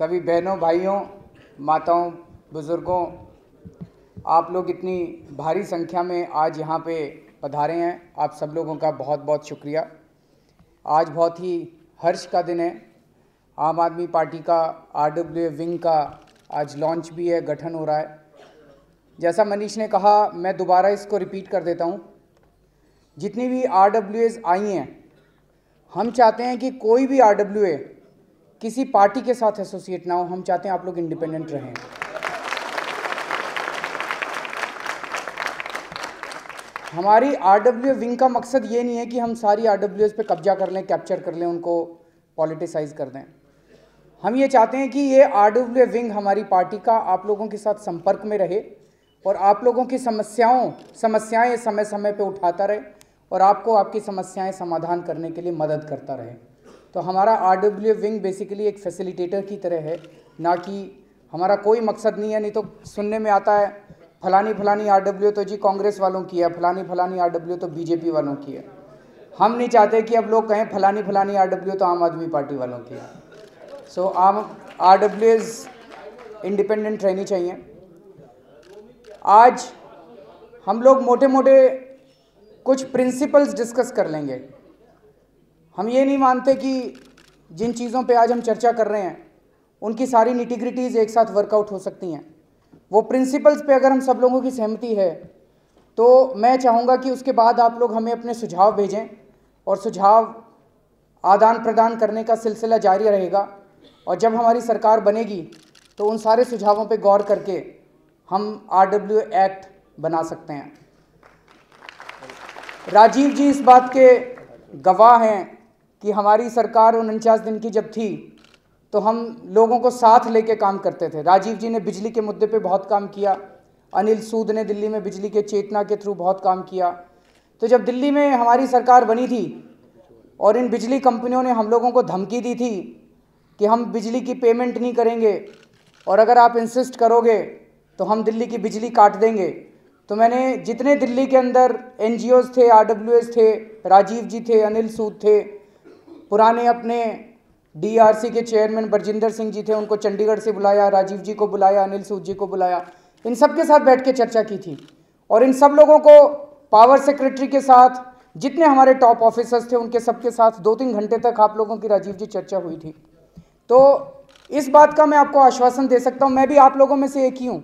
सभी बहनों, भाइयों, माताओं, बुज़ुर्गों, आप लोग इतनी भारी संख्या में आज यहाँ पे पधारे हैं, आप सब लोगों का बहुत बहुत शुक्रिया। आज बहुत ही हर्ष का दिन है। आम आदमी पार्टी का आरडब्ल्यूए विंग का आज लॉन्च भी है, गठन हो रहा है। जैसा मनीष ने कहा, मैं दोबारा इसको रिपीट कर देता हूँ। जितनी भी आरडब्ल्यूएज आई हैं, हम चाहते हैं कि कोई भी आरडब्ल्यूए किसी पार्टी के साथ एसोसिएट ना हो। हम चाहते हैं आप लोग इंडिपेंडेंट रहें। हमारी आरडब्ल्यूए विंग का मकसद ये नहीं है कि हम सारी आरडब्ल्यूएज पे कब्जा कर लें, कैप्चर कर लें, उनको पॉलिटिसाइज कर दें। हम ये चाहते हैं कि ये आरडब्ल्यूए विंग हमारी पार्टी का आप लोगों के साथ संपर्क में रहे और आप लोगों की समस्याएं समय समय पे उठाता रहे और आपको आपकी समस्याएं समाधान करने के लिए मदद करता रहे। तो हमारा आरडब्ल्यूए विंग बेसिकली एक फैसिलिटेटर की तरह है, ना कि हमारा कोई मकसद नहीं है। नहीं तो सुनने में आता है फलानी आरडब्ल्यू तो जी कांग्रेस वालों की है, फलानी आरडब्ल्यू तो बीजेपी वालों की है। हम नहीं चाहते कि अब लोग कहें फलानी आरडब्ल्यू तो आम आदमी पार्टी वालों की है। सो आम आरडब्ल्यूएज इंडिपेंडेंट रहनी चाहिए। आज हम लोग मोटे मोटे कुछ प्रिंसिपल्स डिस्कस कर लेंगे। हम ये नहीं मानते कि जिन चीज़ों पे आज हम चर्चा कर रहे हैं उनकी सारी निटिग्रिटीज़ एक साथ वर्कआउट हो सकती हैं। वो प्रिंसिपल्स पे अगर हम सब लोगों की सहमति है तो मैं चाहूँगा कि उसके बाद आप लोग हमें अपने सुझाव भेजें और सुझाव आदान प्रदान करने का सिलसिला जारी रहेगा। और जब हमारी सरकार बनेगी तो उन सारे सुझावों पे गौर करके हम आरडब्ल्यूए एक्ट बना सकते हैं। राजीव जी इस बात के गवाह हैं कि हमारी सरकार 49 दिन की जब थी तो हम लोगों को साथ लेके काम करते थे। राजीव जी ने बिजली के मुद्दे पे बहुत काम किया, अनिल सूद ने दिल्ली में बिजली के चेतना के थ्रू बहुत काम किया। तो जब दिल्ली में हमारी सरकार बनी थी और इन बिजली कंपनियों ने हम लोगों को धमकी दी थी कि हम बिजली की पेमेंट नहीं करेंगे और अगर आप इंसिस्ट करोगे तो हम दिल्ली की बिजली काट देंगे, तो मैंने जितने दिल्ली के अंदर एनजीओज थे, आरडब्ल्यूएस थे, राजीव जी थे, अनिल सूद थे, पुराने अपने डीआरसी के चेयरमैन बरजिंदर सिंह जी थे, उनको चंडीगढ़ से बुलाया, राजीव जी को बुलाया, अनिल सूद जी को बुलाया, इन सब के साथ बैठ के चर्चा की थी। और इन सब लोगों को पावर सेक्रेटरी के साथ, जितने हमारे टॉप ऑफिसर्स थे उनके सबके साथ 2-3 घंटे तक आप लोगों की राजीव जी चर्चा हुई थी। तो इस बात का मैं आपको आश्वासन दे सकता हूँ, मैं भी आप लोगों में से एक ही हूँ।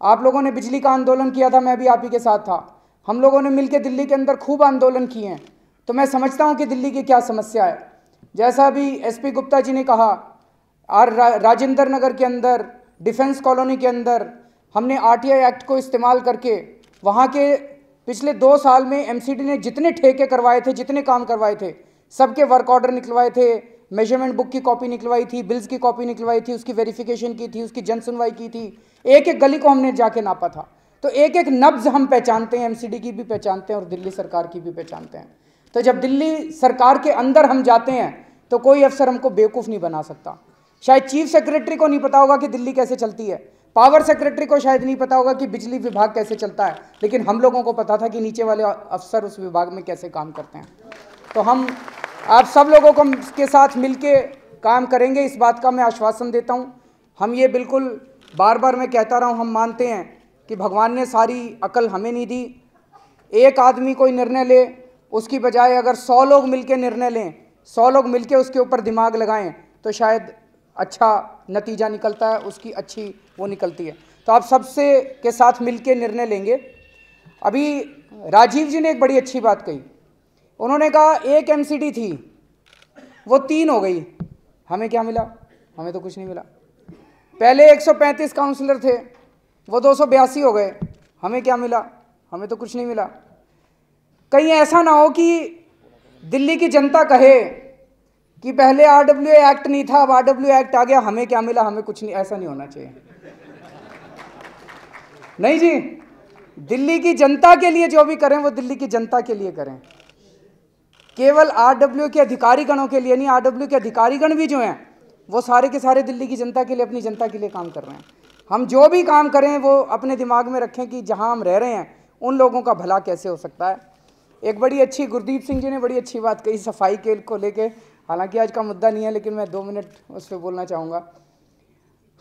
आप लोगों ने बिजली का आंदोलन किया था, मैं भी आप ही के साथ था। हम लोगों ने मिलकर दिल्ली के अंदर खूब आंदोलन किए हैं। तो मैं समझता हूँ कि दिल्ली की क्या समस्या है। जैसा अभी एसपी गुप्ता जी ने कहा, राजेंद्र नगर के अंदर, डिफेंस कॉलोनी के अंदर हमने आरटीआई एक्ट को इस्तेमाल करके वहाँ के पिछले 2 साल में एमसीडी ने जितने ठेके करवाए थे, जितने काम करवाए थे, सबके वर्क ऑर्डर निकलवाए थे, मेजरमेंट बुक की कॉपी निकलवाई थी, बिल्स की कॉपी निकलवाई थी, उसकी वेरिफिकेशन की थी, उसकी जन सुनवाई की थी, एक एक गली को हमने जाके नापा था। तो एक एक नब्ज हम पहचानते हैं, एमसीडी की भी पहचानते हैं और दिल्ली सरकार की भी पहचानते हैं। तो जब दिल्ली सरकार के अंदर हम जाते हैं तो कोई अफसर हमको बेवकूफ़ नहीं बना सकता। शायद चीफ सेक्रेटरी को नहीं पता होगा कि दिल्ली कैसे चलती है, पावर सेक्रेटरी को शायद नहीं पता होगा कि बिजली विभाग कैसे चलता है, लेकिन हम लोगों को पता था कि नीचे वाले अफसर उस विभाग में कैसे काम करते हैं। तो हम आप सब लोगों को के साथ मिलके काम करेंगे, इस बात का मैं आश्वासन देता हूँ। हम ये बिल्कुल बार बार मैं कहता रहा हूँ, हम मानते हैं कि भगवान ने सारी अकल हमें नहीं दी। एक आदमी कोई निर्णय ले, उसकी बजाय अगर 100 लोग मिलके निर्णय लें, 100 लोग मिलके उसके ऊपर दिमाग लगाएं तो शायद अच्छा नतीजा निकलता है, उसकी अच्छी वो निकलती है। तो आप सबसे के साथ मिलके निर्णय लेंगे। अभी राजीव जी ने एक बड़ी अच्छी बात कही, उन्होंने कहा एक एमसीडी थी वो 3 हो गई, हमें क्या मिला? हमें तो कुछ नहीं मिला। पहले 135 काउंसलर थे, वो 282 हो गए, हमें क्या मिला? हमें तो कुछ नहीं मिला। कहीं ऐसा ना हो कि दिल्ली की जनता कहे कि पहले आरडब्ल्यूए एक्ट नहीं था, अब आरडब्ल्यूए एक्ट आ गया, हमें क्या मिला? हमें कुछ नहीं। ऐसा नहीं होना चाहिए। नहीं जी, दिल्ली की जनता के लिए जो भी करें वो दिल्ली की जनता के लिए करें, केवल आरडब्ल्यू के अधिकारीगणों के लिए नहीं। आरडब्ल्यू के अधिकारीगण भी जो हैं वो सारे के सारे दिल्ली की जनता के लिए, अपनी जनता के लिए काम कर रहे हैं। हम जो भी काम करें वो अपने दिमाग में रखें कि जहां हम रह रहे हैं उन लोगों का भला कैसे हो सकता है। एक बड़ी अच्छी गुरदीप सिंह जी ने बड़ी अच्छी बात कही सफाई के को लेके, हालांकि आज का मुद्दा नहीं है लेकिन मैं 2 मिनट उस पर बोलना चाहूँगा।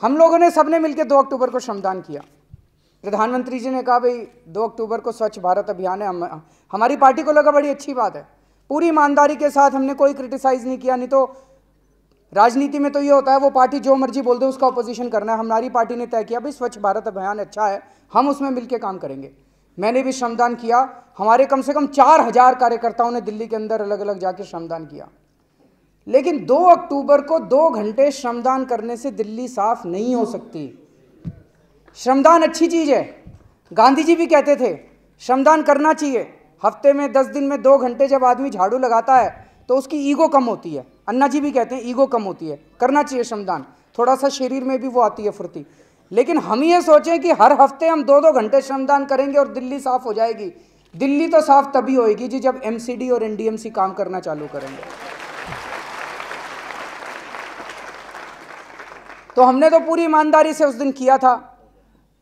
हम लोगों ने सबने मिलकर 2 अक्टूबर को श्रमदान किया। प्रधानमंत्री जी ने कहा भाई 2 अक्टूबर को स्वच्छ भारत अभियान है। हमारी पार्टी को लगा बड़ी अच्छी बात है, पूरी ईमानदारी के साथ हमने कोई क्रिटिसाइज नहीं किया। नहीं तो राजनीति में तो ये होता है वो पार्टी जो मर्जी बोल दे उसका अपोजिशन करना है। हमारी पार्टी ने तय किया भाई स्वच्छ भारत अभियान अच्छा है, हम उसमें मिलकर काम करेंगे। मैंने भी श्रमदान किया, हमारे कम से कम 4000 कार्यकर्ताओं ने दिल्ली के अंदर अलग अलग जाके श्रमदान किया। लेकिन 2 अक्टूबर को 2 घंटे श्रमदान करने से दिल्ली साफ नहीं हो सकती। श्रमदान अच्छी चीज है, गांधी जी भी कहते थे श्रमदान करना चाहिए। हफ्ते में 10 दिन में 2 घंटे जब आदमी झाड़ू लगाता है तो उसकी ईगो कम होती है। अन्ना जी भी कहते हैं ईगो कम होती है, करना चाहिए श्रमदान, थोड़ा सा शरीर में भी वो आती है फुर्ती। लेकिन हम ये सोचें कि हर हफ्ते हम 2-2 घंटे श्रमदान करेंगे और दिल्ली साफ हो जाएगी। दिल्ली तो साफ तभी होएगी जी जब एमसीडी और एनडीएमसी काम करना चालू करेंगे। तो हमने तो पूरी ईमानदारी से उस दिन किया था।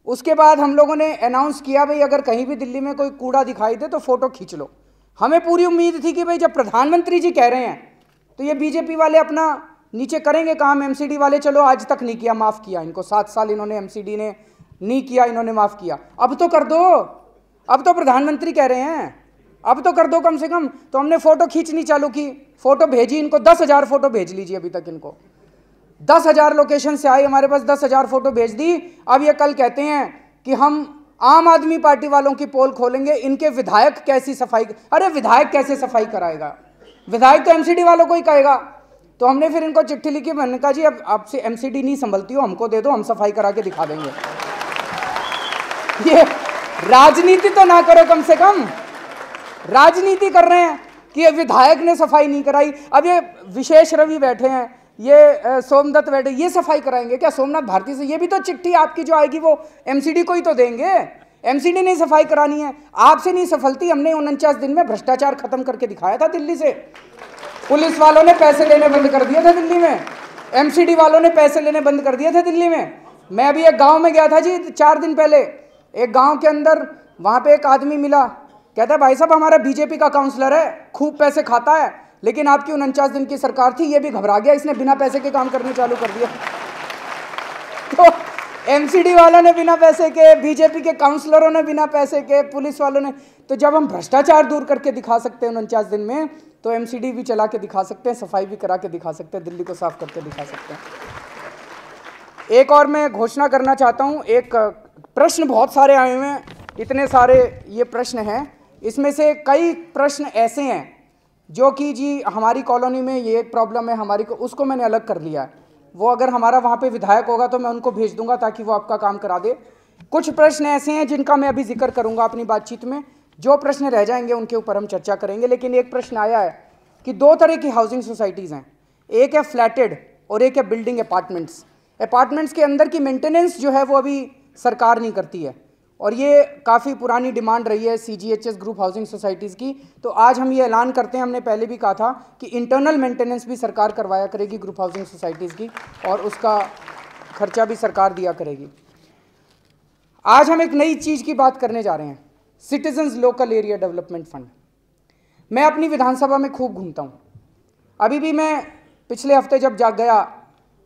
उसके बाद हम लोगों ने अनाउंस किया भाई अगर कहीं भी दिल्ली में कोई कूड़ा दिखाई दे तो फोटो खींच लो। हमें पूरी उम्मीद थी कि भाई जब प्रधानमंत्री जी कह रहे हैं तो ये बीजेपी वाले अपना नीचे करेंगे काम। एमसीडी वाले चलो आज तक नहीं किया, माफ़ किया इनको, 7 साल इन्होंने एमसीडी ने नहीं किया, इन्होंने माफ़ किया, अब तो कर दो। अब तो प्रधानमंत्री कह रहे हैं अब तो कर दो कम से कम। तो हमने फ़ोटो खींचनी चालू की, फ़ोटो भेजी इनको, 10,000 फ़ोटो भेज लीजिए अभी तक इनको। 10,000 लोकेशन से आई हमारे पास, 10,000 फ़ोटो भेज दी। अब ये कल कहते हैं कि हम आम आदमी पार्टी वालों की पोल खोलेंगे, इनके विधायक कैसी सफाई। अरे विधायक कैसे सफाई कराएगा, विधायक तो एमसीडी वालों को ही कहेगा। तो हमने फिर इनको चिट्ठी लिखी, मैंने कहा जी अब आपसे एमसीडी नहीं संभलती हो, हमको दे दो, हम सफाई करा के दिखा देंगे। ये राजनीति तो ना करो, कम से कम राजनीति कर रहे हैं कि विधायक ने सफाई नहीं कराई। अब ये विशेष रवि बैठे हैं, ये सोमदत्त बैठे, ये सफाई कराएंगे क्या सोमनाथ भारती से? ये भी तो चिट्ठी आपकी जो आएगी वो एमसीडी को ही तो देंगे, एमसीडी ने सफाई करानी है। आपसे नहीं सफलती, हमने 49 दिन में भ्रष्टाचार खत्म करके दिखाया था दिल्ली से। पुलिस वालों ने पैसे लेने बंद कर दिए थे दिल्ली में, एमसीडी वालों ने पैसे लेने बंद कर दिए थे दिल्ली में। मैं अभी एक गांव में गया था जी 4 दिन पहले, एक गांव के अंदर, वहां पे एक आदमी मिला, कहता है भाई साहब हमारा बीजेपी का काउंसलर है, खूब पैसे खाता है, लेकिन आपकी 49 दिन की सरकार थी, ये भी घबरा गया, इसने बिना पैसे के काम करने चालू कर दिया। तो एमसीडी वालों ने बिना पैसे के, बीजेपी के काउंसलरों ने बिना पैसे के, पुलिस वालों ने। तो जब हम भ्रष्टाचार दूर करके दिखा सकते हैं 49 दिन में, तो एमसीडी भी चला के दिखा सकते हैं, सफाई भी करा के दिखा सकते हैं, दिल्ली को साफ करके दिखा सकते हैं। एक और मैं घोषणा करना चाहता हूं, एक प्रश्न बहुत सारे आए हुए हैं, इतने सारे ये प्रश्न हैं, इसमें से कई प्रश्न ऐसे हैं जो कि जी हमारी कॉलोनी में ये प्रॉब्लम है, हमारी को, उसको मैंने अलग कर लिया है। वो अगर हमारा वहाँ पे विधायक होगा तो मैं उनको भेज दूंगा ताकि वो आपका काम करा दे। कुछ प्रश्न ऐसे हैं जिनका मैं अभी जिक्र करूंगा अपनी बातचीत में, जो प्रश्न रह जाएंगे उनके ऊपर हम चर्चा करेंगे। लेकिन एक प्रश्न आया है कि 2 तरह की हाउसिंग सोसाइटीज़ हैं, एक है फ्लैटेड और एक है बिल्डिंग अपार्टमेंट्स। अपार्टमेंट्स के अंदर की मेंटेनेंस जो है वो अभी सरकार नहीं करती है, और ये काफ़ी पुरानी डिमांड रही है CGHS ग्रुप हाउसिंग सोसाइटीज़ की। तो आज हम ये ऐलान करते हैं, हमने पहले भी कहा था कि इंटरनल मेंटेनेंस भी सरकार करवाया करेगी ग्रुप हाउसिंग सोसाइटीज़ की, और उसका खर्चा भी सरकार दिया करेगी। आज हम एक नई चीज़ की बात करने जा रहे हैं, citizens local area development fund. मैं अपनी विधानसभा में खूब घूमता हूँ। अभी भी मैं पिछले हफ्ते जब जा गया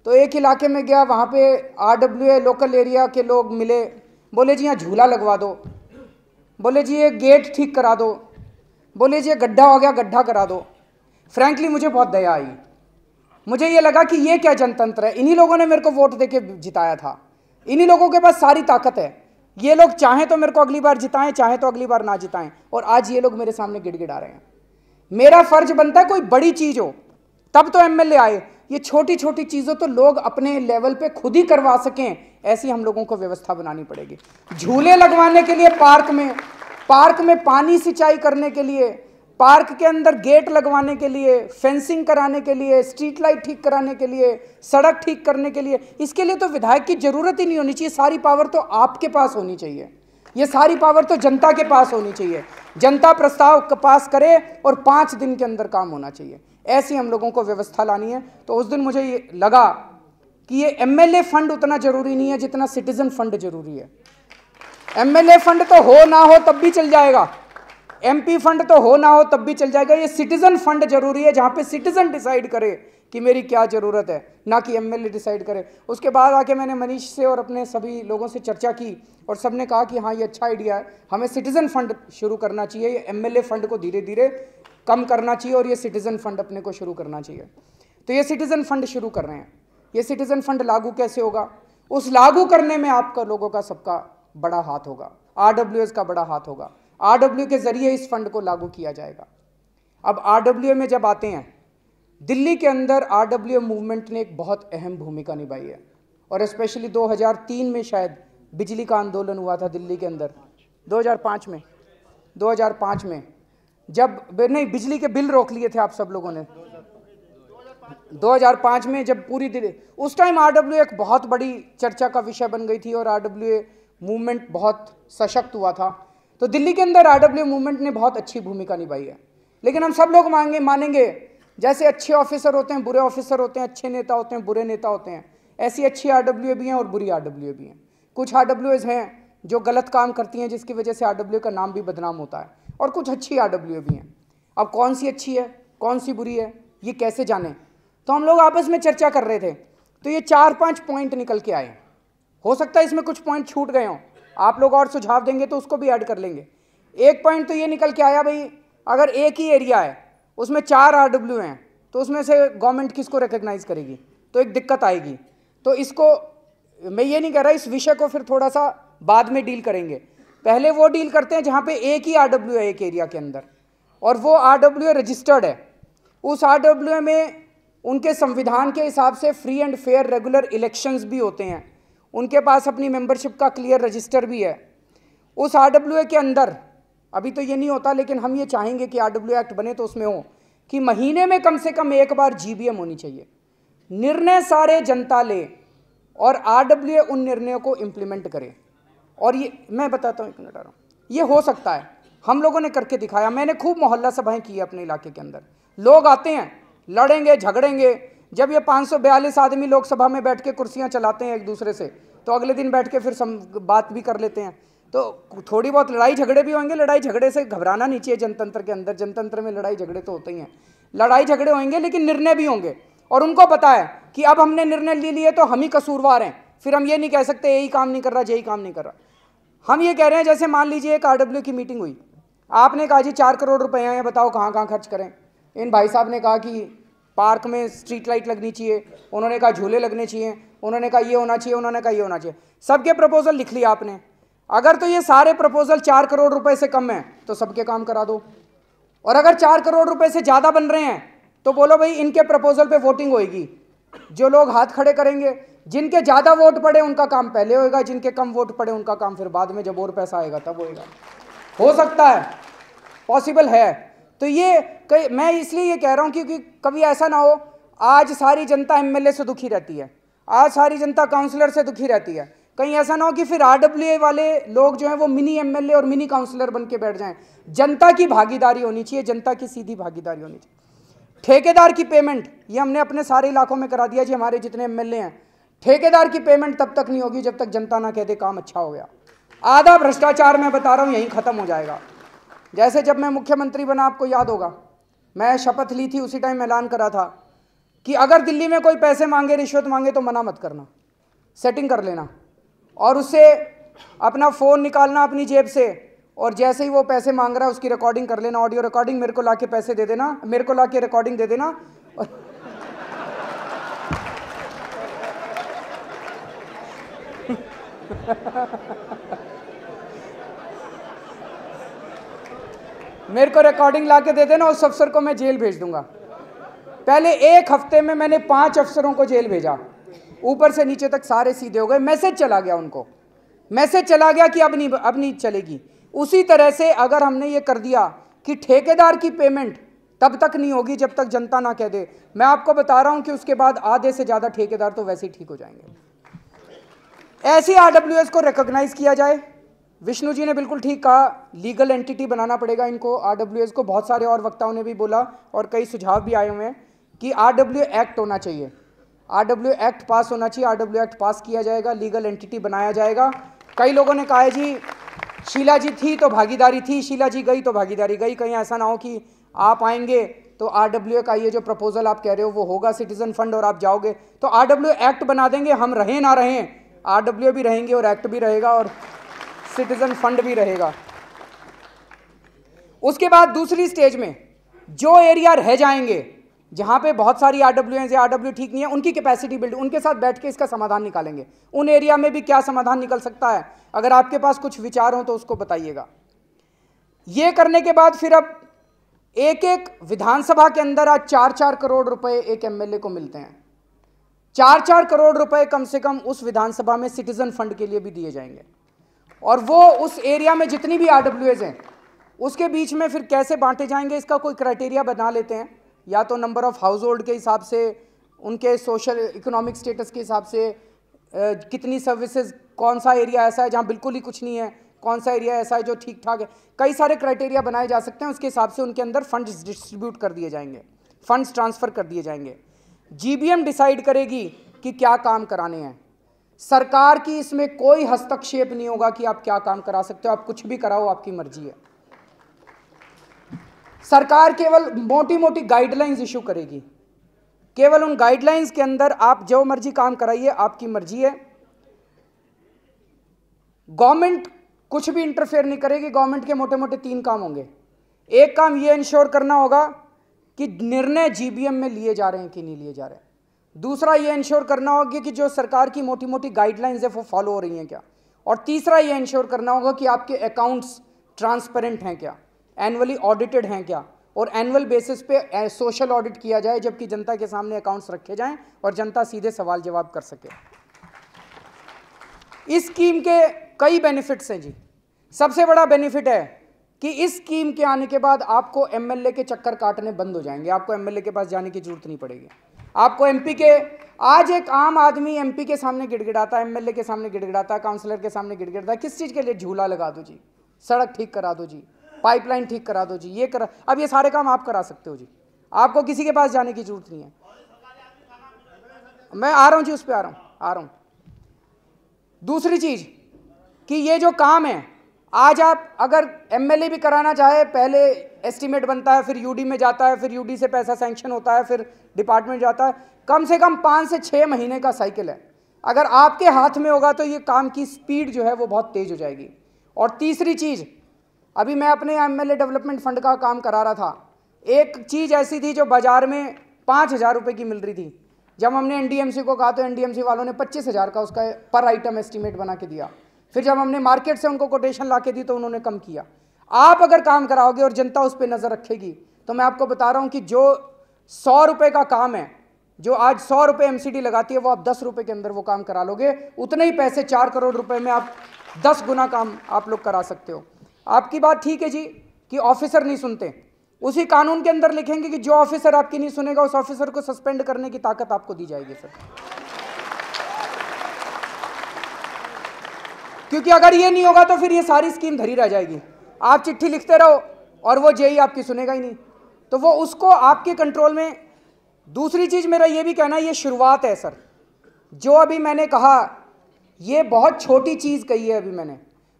तो एक इलाके में गया, वहाँ पे RWA लोकल एरिया के लोग मिले, बोले जी यहाँ झूला लगवा दो, बोले जी ये गेट ठीक करा दो, बोले जी ये गड्ढा हो गया गड्ढा करा दो। फ्रैंकली मुझे बहुत दया आई, मुझे ये लगा कि ये क्या जनतंत्र है। इन्हीं लोगों ने मेरे को वोट देके जिताया था, इन्हीं लोगों के पास सारी ताकत है। ये लोग चाहें तो मेरे को अगली बार जिताएं, चाहें तो अगली बार ना जिताएं, और आज ये लोग मेरे सामने गिड़गिड़ा रहे हैं। मेरा फर्ज बनता है कोई बड़ी चीज़ हो तब तो MLA आए, ये छोटी छोटी चीज़ों तो लोग अपने लेवल पे खुद ही करवा सकें, ऐसी हम लोगों को व्यवस्था बनानी पड़ेगी। झूले लगवाने के लिए पार्क में पानी सिंचाई करने के लिए, पार्क के अंदर गेट लगवाने के लिए, फेंसिंग कराने के लिए, स्ट्रीट लाइट ठीक कराने के लिए, सड़क ठीक करने के लिए, इसके लिए तो विधायक की जरूरत ही नहीं होनी चाहिए। सारी पावर तो आपके पास होनी चाहिए, ये सारी पावर तो जनता के पास होनी चाहिए। जनता प्रस्ताव पास करे और 5 दिन के अंदर काम होना चाहिए, ऐसी हम लोगों को व्यवस्था लानी है। तो उस दिन मुझे ये लगा कि ये MLA फंड उतना जरूरी नहीं है जितना सिटीजन फंड जरूरी है। MLA फंड तो हो ना हो तब भी चल जाएगा, एमपी फंड तो हो ना हो तब भी चल जाएगा, ये सिटीजन फंड जरूरी है जहां पे सिटीजन डिसाइड करे कि मेरी क्या जरूरत है, ना कि एमएलए डिसाइड करे। उसके बाद आके मैंने मनीष से और अपने सभी लोगों से चर्चा की और सबने कहा कि हाँ ये अच्छा आइडिया है, हमें सिटीजन फंड शुरू करना चाहिए, ये एमएलए फंड को धीरे धीरे कम करना चाहिए और ये सिटीजन फंड अपने को शुरू करना चाहिए। तो ये सिटीजन फंड शुरू कर रहे हैं। ये सिटीजन फंड लागू कैसे होगा? उस लागू करने में आपका लोगों का सबका बड़ा हाथ होगा, आरडब्ल्यूएस का बड़ा हाथ होगा। आरडब्ल्यू के जरिए इस फंड को लागू किया जाएगा। अब आरडब्ल्यू में जब आते हैं, दिल्ली के अंदर आरडब्ल्यू मूवमेंट ने एक बहुत अहम भूमिका निभाई है और स्पेशली 2003 में शायद बिजली का आंदोलन हुआ था दिल्ली के अंदर, 2005 में जब नहीं बिजली के बिल रोक लिए थे आप सब लोगों ने 2005 में, जब पूरी दिल्ली, उस टाइम आरडब्ल्यू एक बहुत बड़ी चर्चा का विषय बन गई थी और आरडब्ल्यू मूवमेंट बहुत सशक्त हुआ था। तो दिल्ली के अंदर आरडब्ल्यू मूवमेंट ने बहुत अच्छी भूमिका निभाई है। लेकिन हम सब लोग मानेंगे जैसे अच्छे ऑफिसर होते हैं, बुरे ऑफिसर होते हैं, अच्छे नेता होते हैं, बुरे नेता होते हैं, ऐसी अच्छी आरडब्ल्यू भी हैं और बुरी आरडब्ल्यू भी हैं। कुछ आरडब्ल्यूज हैं जो गलत काम करती हैं जिसकी वजह से आरडब्ल्यू का नाम भी बदनाम होता है, और कुछ अच्छी आरडब्ल्यू भी हैं। अब कौन सी अच्छी है कौन सी बुरी है ये कैसे जाने? तो हम लोग आपस में चर्चा कर रहे थे, तो ये 4-5 पॉइंट निकल के आए। हो सकता है इसमें कुछ पॉइंट छूट गए हों, आप लोग और सुझाव देंगे तो उसको भी ऐड कर लेंगे। एक पॉइंट तो ये निकल के आया, भाई अगर एक ही एरिया है उसमें 4 आरडब्ल्यू हैं तो उसमें से गवर्नमेंट किसको रिकॉग्नाइज करेगी? तो एक दिक्कत आएगी। तो इसको मैं ये नहीं कह रहा, इस विषय को फिर थोड़ा सा बाद में डील करेंगे। पहले वो डील करते हैं जहाँ पे एक ही आरडब्ल्यू है एक एरिया के अंदर और वो आरडब्ल्यू रजिस्टर्ड है। उस आरडब्ल्यू में उनके संविधान के हिसाब से free and fair regular elections भी होते हैं, उनके पास अपनी मेंबरशिप का क्लियर रजिस्टर भी है। उस आरडब्ल्यू के अंदर अभी तो ये नहीं होता, लेकिन हम ये चाहेंगे कि आरडब्ल्यू एक्ट बने तो उसमें हो कि महीने में कम से कम एक बार जीबीएम होनी चाहिए, निर्णय सारे जनता ले और आरडब्ल्यू उन निर्णयों को इम्प्लीमेंट करे। और ये मैं बताता हूँ, एक मिनट आ रहा हूँ, ये हो सकता है, हम लोगों ने करके दिखाया। मैंने खूब मोहल्ला सभाएं की अपने इलाके के अंदर, लोग आते हैं, लड़ेंगे झगड़ेंगे। जब ये 542 आदमी लोकसभा में बैठ के कुर्सियां चलाते हैं एक दूसरे से, तो अगले दिन बैठ के फिर बात भी कर लेते हैं। तो थोड़ी बहुत लड़ाई झगड़े भी होंगे, लड़ाई झगड़े से घबराना नहीं चाहिए। जनतंत्र के अंदर, जनतंत्र में लड़ाई झगड़े तो होते ही हैं, लड़ाई झगड़े होंगे लेकिन निर्णय भी होंगे। और उनको पता है कि अब हमने निर्णय ले लिए तो हम ही कसूरवार हैं, फिर हम ये नहीं कह सकते यही काम नहीं कर रहा, यही काम नहीं कर रहा। हम ये कह रहे हैं, जैसे मान लीजिए एक आरडब्ल्यू की मीटिंग हुई, आपने कहा जी 4 करोड़ रुपए हैं, बताओ कहाँ कहाँ खर्च करें। इन भाई साहब ने कहा कि पार्क में स्ट्रीट लाइट लगनी चाहिए, उन्होंने कहा झूले लगने चाहिए, उन्होंने कहा ये होना चाहिए, उन्होंने कहा ये होना चाहिए। सबके प्रपोजल लिख लिया आपने। अगर तो ये सारे प्रपोजल 4 करोड़ रुपए से कम है तो सबके काम करा दो, और अगर 4 करोड़ रुपए से ज़्यादा बन रहे हैं तो बोलो भाई इनके प्रपोजल पे वोटिंग होएगी। जो लोग हाथ खड़े करेंगे, जिनके ज़्यादा वोट पड़े उनका काम पहले होएगा, जिनके कम वोट पड़े उनका काम फिर बाद में जब और पैसा आएगा तब होएगा। हो सकता है, पॉसिबल है। तो ये मैं इसलिए ये कह रहा हूँ क्योंकि कभी ऐसा ना हो, आज सारी जनता एमएलए से दुखी रहती है, आज सारी जनता काउंसलर से दुखी रहती है, कहीं ऐसा ना हो कि फिर आरडब्ल्यूए वाले लोग जो हैं वो मिनी एमएलए और मिनी काउंसलर बन के बैठ जाएं। जनता की भागीदारी होनी चाहिए, जनता की सीधी भागीदारी होनी चाहिए। ठेकेदार की पेमेंट ये हमने अपने सारे इलाकों में करा दिया जी, हमारे जितने एमएलए हैं। ठेकेदार की पेमेंट तब तक नहीं होगी जब तक जनता ना कह दे काम अच्छा हो गया। आधा भ्रष्टाचार मैं बता रहा हूँ यहीं खत्म हो जाएगा। जैसे जब मैं मुख्यमंत्री बना, आपको याद होगा, मैं शपथ ली थी, उसी टाइम ऐलान करा था कि अगर दिल्ली में कोई पैसे मांगे, रिश्वत मांगे तो मना मत करना, सेटिंग कर लेना और उससे अपना फ़ोन निकालना अपनी जेब से, और जैसे ही वो पैसे मांग रहा है उसकी रिकॉर्डिंग कर लेना, ऑडियो रिकॉर्डिंग, मेरे को लाके पैसे दे देना, मेरे को लाके रिकॉर्डिंग दे देना। मेरे को रिकॉर्डिंग लाके दे देना, उस अफसर को मैं जेल भेज दूंगा। पहले 1 हफ्ते में मैंने 5 अफसरों को जेल भेजा, ऊपर से नीचे तक सारे सीधे हो गए। मैसेज चला गया उनको, मैसेज चला गया कि अब नहीं चलेगी। उसी तरह से अगर हमने ये कर दिया कि ठेकेदार की पेमेंट तब तक नहीं होगी जब तक जनता ना कह दे, मैं आपको बता रहा हूं कि उसके बाद आधे से ज़्यादा ठेकेदार तो वैसे ही ठीक हो जाएंगे। ऐसी आरडब्ल्यूएस को रिकॉग्नाइज किया जाए। विष्णु जी ने बिल्कुल ठीक कहा, लीगल एंटिटी बनाना पड़ेगा इनको, आरडब्ल्यूएस को। बहुत सारे और वक्ताओं ने भी बोला और कई सुझाव भी आए हुए हैं कि आरडब्ल्यू एक्ट होना चाहिए, आरडब्ल्यू एक्ट पास होना चाहिए। आरडब्ल्यू एक्ट पास किया जाएगा, लीगल एंटिटी बनाया जाएगा। कई लोगों ने कहा है जी शीला जी थी तो भागीदारी थी, शीला जी गई तो भागीदारी गई। कहीं ऐसा ना हो कि आप आएंगे तो आरडब्ल्यूए का ये जो प्रपोजल आप कह रहे हो वो होगा सिटीजन फंड और आप जाओगे तो आरडब्ल्यूए एक्ट बना देंगे, हम रहें ना रहें आरडब्ल्यूए भी रहेंगे और एक्ट भी रहेगा और सिटीजन फंड भी रहेगा। उसके बाद दूसरी स्टेज में जो एरिया रह जाएंगे जहां पे बहुत सारी आरडब्ल्यू या आरडब्ल्यू ठीक नहीं है, उनकी कैपेसिटी बिल्ड, उनके साथ बैठ के इसका समाधान निकालेंगे। उन एरिया में भी क्या समाधान निकल सकता है, अगर आपके पास कुछ विचार हो तो उसको बताइएगा। ये करने के बाद फिर अब एक एक विधानसभा के अंदर आज 4-4 करोड़ रुपए एक एमएलए को मिलते हैं। 4-4 करोड़ रुपए कम से कम उस विधानसभा में सिटीजन फंड के लिए भी दिए जाएंगे और वो उस एरिया में जितनी भी आरडब्ल्यूएज हैं उसके बीच में फिर कैसे बांटे जाएंगे, इसका कोई क्राइटेरिया बना लेते हैं, या तो नंबर ऑफ हाउस होल्ड के हिसाब से, उनके सोशल इकोनॉमिक स्टेटस के हिसाब से, कितनी सर्विसेज, कौन सा एरिया ऐसा है जहाँ बिल्कुल ही कुछ नहीं है, कौन सा एरिया ऐसा है जो ठीक ठाक है। कई सारे क्राइटेरिया बनाए जा सकते हैं, उसके हिसाब से उनके अंदर फंड्स डिस्ट्रीब्यूट कर दिए जाएंगे, फंड्स ट्रांसफ़र कर दिए जाएंगे। जीबीएम डिसाइड करेगी कि क्या काम कराने हैं। सरकार की इसमें कोई हस्तक्षेप नहीं होगा कि आप क्या काम करा सकते हो, आप कुछ भी कराओ, आपकी मर्जी है। सरकार केवल मोटी मोटी गाइडलाइंस इशू करेगी, केवल उन गाइडलाइंस के अंदर आप जो मर्जी काम कराइए, आपकी मर्जी है। गवर्नमेंट कुछ भी इंटरफेयर नहीं करेगी। गवर्नमेंट के मोटे मोटे 3 काम होंगे। एक काम ये इंश्योर करना होगा कि निर्णय जीबीएम में लिए जा रहे हैं कि नहीं लिए जा रहे हैं। दूसरा ये इंश्योर करना होगा कि जो सरकार की मोटी मोटी गाइडलाइंस है वो फॉलो हो रही हैं क्या। और तीसरा ये इंश्योर करना होगा कि आपके अकाउंट्स ट्रांसपेरेंट हैं क्या, एनुअली ऑडिटेड हैं क्या, और एनुअल बेसिस पे सोशल ऑडिट किया जाए जबकि जनता के सामने अकाउंट्स रखे जाएं और जनता सीधे सवाल जवाब कर सके। इस स्कीम के कई बेनिफिट्स हैं जी। सबसे बड़ा बेनिफिट है कि इस स्कीम के आने के बाद आपको एमएलए के चक्कर काटने बंद हो जाएंगे, आपको एमएलए के पास जाने की जरूरत नहीं पड़ेगी। आपको एमपी के, आज एक आम आदमी एमपी के सामने गिड़गिड़ाता है, एमएलए के सामने गिड़गिड़ाता है, काउंसलर के सामने गिड़गिड़ाता है, किस चीज़ के लिए? झूला लगा दो जी, सड़क ठीक करा दो जी, पाइपलाइन ठीक करा दो जी, ये करा। अब ये सारे काम आप करा सकते हो जी, आपको किसी के पास जाने की जरूरत नहीं है। मैं आ रहा हूँ जी, उस पर आ रहा हूँ। दूसरी चीज़ कि ये जो काम है, आज आप अगर एमएलए भी कराना चाहे, पहले एस्टीमेट बनता है, फिर यूडी में जाता है, फिर यूडी से पैसा सैंक्शन होता है, फिर डिपार्टमेंट जाता है, कम से कम 5 से 6 महीने का साइकिल है। अगर आपके हाथ में होगा तो ये काम की स्पीड जो है वो बहुत तेज़ हो जाएगी। और तीसरी चीज़, अभी मैं अपने एमएलए डेवलपमेंट फंड का काम करा रहा था, एक चीज़ ऐसी थी जो बाज़ार में 5,000 रुपये की मिल रही थी। जब हमने एनडीएमसी को कहा तो एनडीएमसी वालों ने 25,000 का उसका पर आइटम एस्टीमेट बना के दिया। फिर जब हमने मार्केट से उनको कोटेशन ला के दी तो उन्होंने कम किया। आप अगर काम कराओगे और जनता उस पर नज़र रखेगी तो मैं आपको बता रहा हूँ कि जो 100 रुपये का काम है, जो आज 100 रुपये एमसीडी लगाती है, वो आप 10 रुपये के अंदर वो काम करा लोगे। उतने ही पैसे 4 करोड़ रुपए में आप 10 गुना काम आप लोग करा सकते हो। आपकी बात ठीक है जी कि ऑफिसर नहीं सुनते, उसी कानून के अंदर लिखेंगे कि जो ऑफिसर आपकी नहीं सुनेगा उस ऑफिसर को सस्पेंड करने की ताकत आपको दी जाएगी सर। क्योंकि अगर ये नहीं होगा तो फिर ये सारी स्कीम धरी रह जाएगी। आप चिट्ठी लिखते रहो और वो जेई आपकी सुनेगा ही नहीं, तो वो उसको आपके कंट्रोल में। दूसरी चीज़ मेरा ये भी कहना है, ये शुरुआत है सर। जो अभी मैंने कहा ये बहुत छोटी चीज़ कही है अभी मैंने।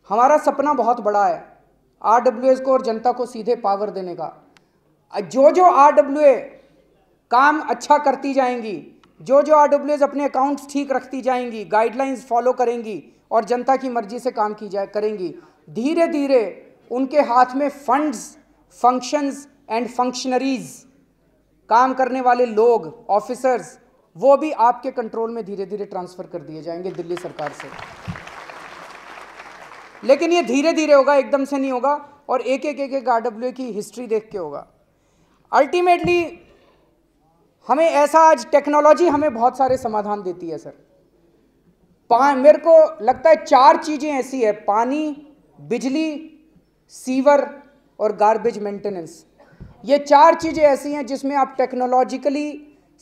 हमारा सपना बहुत बड़ा है आरडब्ल्यूएस को और जनता को सीधे पावर देने का। जो जो आरडब्ल्यूए काम अच्छा करती जाएंगी, जो जो आरडब्ल्यूएस अपने अकाउंट्स ठीक रखती जाएंगी, गाइडलाइंस फॉलो करेंगी और जनता की मर्जी से काम करेंगी, धीरे धीरे उनके हाथ में फंड्स, फंक्शंस एंड फंक्शनरीज, काम करने वाले लोग, ऑफिसर्स, वो भी आपके कंट्रोल में धीरे धीरे ट्रांसफ़र कर दिए जाएंगे दिल्ली सरकार से। लेकिन ये धीरे धीरे होगा, एकदम से नहीं होगा, और एक एक आरडब्ल्यूए की हिस्ट्री देख के होगा। अल्टीमेटली हमें ऐसा, आज टेक्नोलॉजी हमें बहुत सारे समाधान देती है सर। मेरे को लगता है 4 चीज़ें ऐसी है, पानी, बिजली, सीवर और गार्बेज मेंटेनेंस। ये 4 चीज़ें ऐसी हैं जिसमें आप टेक्नोलॉजिकली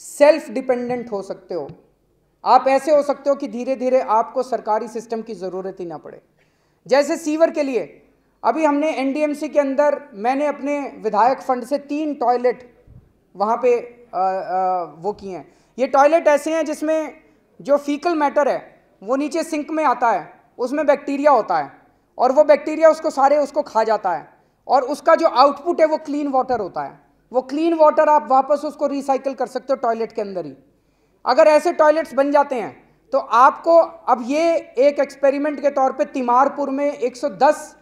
सेल्फ डिपेंडेंट हो सकते हो। आप ऐसे हो सकते हो कि धीरे धीरे आपको सरकारी सिस्टम की ज़रूरत ही ना पड़े। जैसे सीवर के लिए अभी हमने एनडीएमसी के अंदर, मैंने अपने विधायक फंड से 3 टॉयलेट वहाँ पे वो किए हैं। ये टॉयलेट ऐसे हैं जिसमें जो फीकल मैटर है वो नीचे सिंक में आता है, उसमें बैक्टीरिया होता है, और वो बैक्टीरिया उसको खा जाता है, और उसका जो आउटपुट है वो क्लीन वाटर होता है। वो क्लीन वाटर आप वापस उसको रिसाइकिल कर सकते हो टॉयलेट के अंदर ही। अगर ऐसे टॉयलेट्स बन जाते हैं तो आपको, अब ये एक एक्सपेरिमेंट के तौर पे तिमारपुर में 110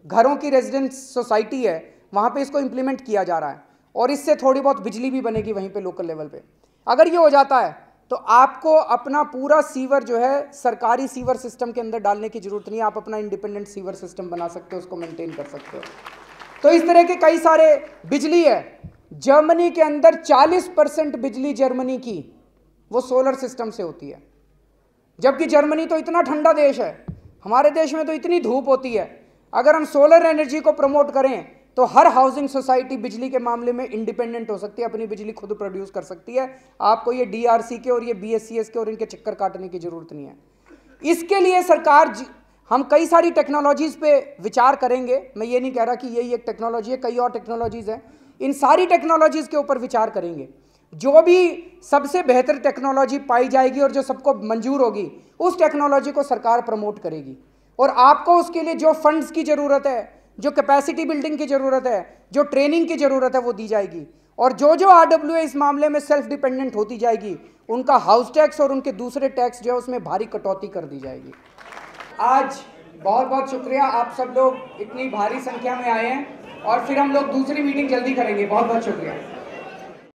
घरों की रेजिडेंस सोसाइटी है, वहाँ पे इसको इम्प्लीमेंट किया जा रहा है, और इससे थोड़ी बहुत बिजली भी बनेगी वहीं पे लोकल लेवल पे। अगर ये हो जाता है तो आपको अपना पूरा सीवर जो है सरकारी सीवर सिस्टम के अंदर डालने की जरूरत नहीं है, आप अपना इंडिपेंडेंट सीवर सिस्टम बना सकते हो, उसको मेंटेन कर सकते हो। तो इस तरह के कई सारे बिजली है। जर्मनी के अंदर 40% बिजली जर्मनी की वो सोलर सिस्टम से होती है, जबकि जर्मनी तो इतना ठंडा देश है, हमारे देश में तो इतनी धूप होती है। अगर हम सोलर एनर्जी को प्रमोट करें तो हर हाउसिंग सोसाइटी बिजली के मामले में इंडिपेंडेंट हो सकती है, अपनी बिजली खुद प्रोड्यूस कर सकती है। आपको ये डीआरसी के और ये बीएससीएस के और इनके चक्कर काटने की जरूरत नहीं है। इसके लिए सरकार, हम कई सारी टेक्नोलॉजीज पे विचार करेंगे। मैं ये नहीं कह रहा कि यही एक टेक्नोलॉजी है, कई और टेक्नोलॉजीज हैं। इन सारी टेक्नोलॉजीज के ऊपर विचार करेंगे। जो भी सबसे बेहतर टेक्नोलॉजी पाई जाएगी और जो सबको मंजूर होगी, उस टेक्नोलॉजी को सरकार प्रमोट करेगी। और आपको उसके लिए जो फंड्स की ज़रूरत है, जो कैपेसिटी बिल्डिंग की ज़रूरत है, जो ट्रेनिंग की ज़रूरत है, वो दी जाएगी। और जो आरडब्ल्यूए इस मामले में सेल्फ डिपेंडेंट होती जाएगी, उनका हाउस टैक्स और उनके दूसरे टैक्स जो है उसमें भारी कटौती कर दी जाएगी। आज बहुत बहुत शुक्रिया, आप सब लोग इतनी भारी संख्या में आए हैं, और फिर हम लोग दूसरी मीटिंग जल्दी करेंगे। बहुत बहुत शुक्रिया।